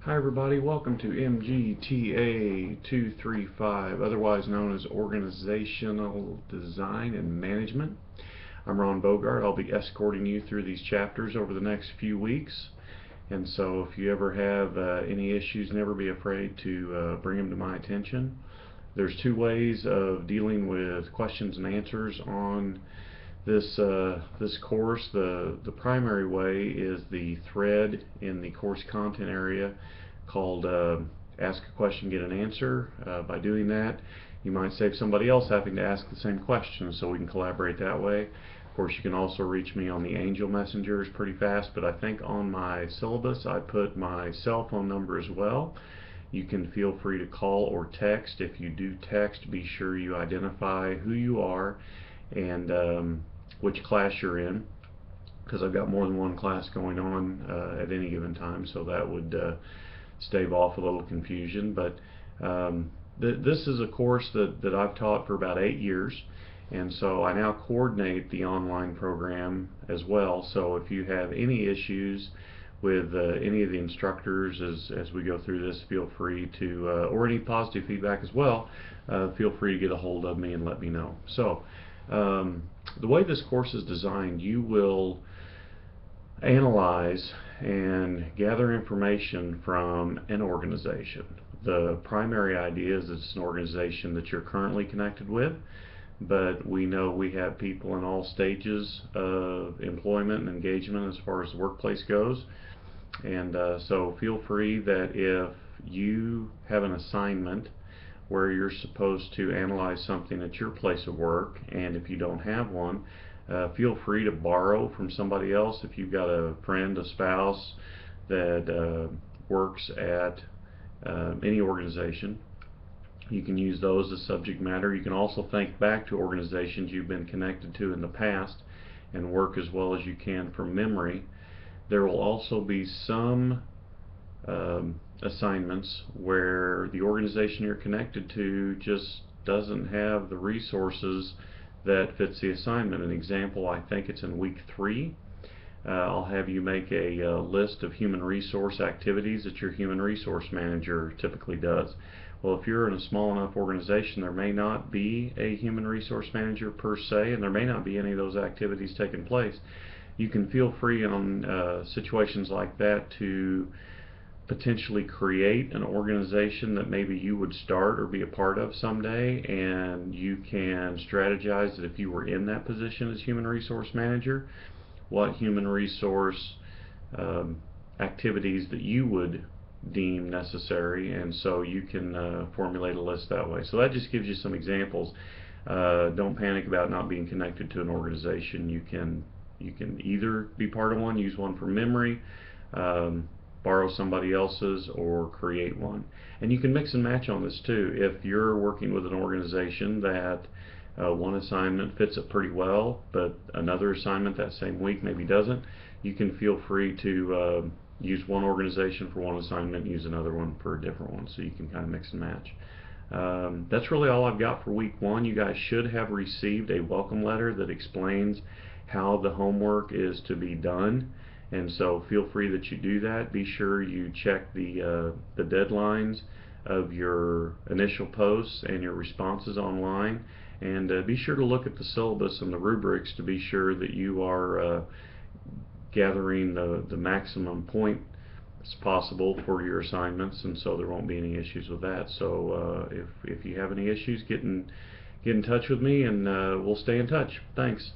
Hi everybody, welcome to MGTA 235, otherwise known as Organizational Design and Management. I'm Ron Bogart. I'll be escorting you through these chapters over the next few weeks. And so if you ever have any issues, never be afraid to bring them to my attention. There's two ways of dealing with questions and answers on this course. The primary way is the thread in the course content area called Ask a Question, Get an Answer. By doing that, you might save somebody else having to ask the same question, so we can collaborate that way. Of course, you can also reach me on the Angel Messengers pretty fast, but I think on my syllabus I put my cell phone number as well. You can feel free to call or text. If you do text, be sure you identify who you are and which class you're in, because I've got more than one class going on at any given time, so that would stave off a little confusion. But this is a course that I've taught for about 8 years, and so I now coordinate the online program as well. So if you have any issues with any of the instructors as we go through this, feel free to, or any positive feedback as well, feel free to get a hold of me and let me know. So the way this course is designed, you will analyze and gather information from an organization. The primary idea is it's an organization that you're currently connected with, but we know we have people in all stages of employment and engagement as far as the workplace goes. And so feel free that if you have an assignment where you're supposed to analyze something at your place of work, and if you don't have one, feel free to borrow from somebody else. If you've got a friend, a spouse that works at any organization, you can use those as subject matter. You can also think back to organizations you've been connected to in the past and work as well as you can from memory. There will also be some assignments where the organization you're connected to just doesn't have the resources that fits the assignment. An example, I think it's in week 3. I'll have you make a list of human resource activities that your human resource manager typically does. Well, if you're in a small enough organization, there may not be a human resource manager per se, and there may not be any of those activities taking place. You can feel free on situations like that to potentially create an organization that maybe you would start or be a part of someday, and you can strategize that if you were in that position as human resource manager, what human resource activities that you would deem necessary, and so you can formulate a list that way. So that just gives you some examples. Don't panic about not being connected to an organization. You can either be part of one, use one from memory, borrow somebody else's, or create one. And you can mix and match on this too. If you're working with an organization that one assignment fits it pretty well, but another assignment that same week maybe doesn't, you can feel free to use one organization for one assignment and use another one for a different one, so you can kind of mix and match. That's really all I've got for week 1. You guys should have received a welcome letter that explains how the homework is to be done, and so feel free that you do that. Be sure you check the deadlines of your initial posts and your responses online, and be sure to look at the syllabus and the rubrics to be sure that you are gathering the maximum points possible for your assignments, and so there won't be any issues with that. So if you have any issues, get in touch with me, and we'll stay in touch. Thanks.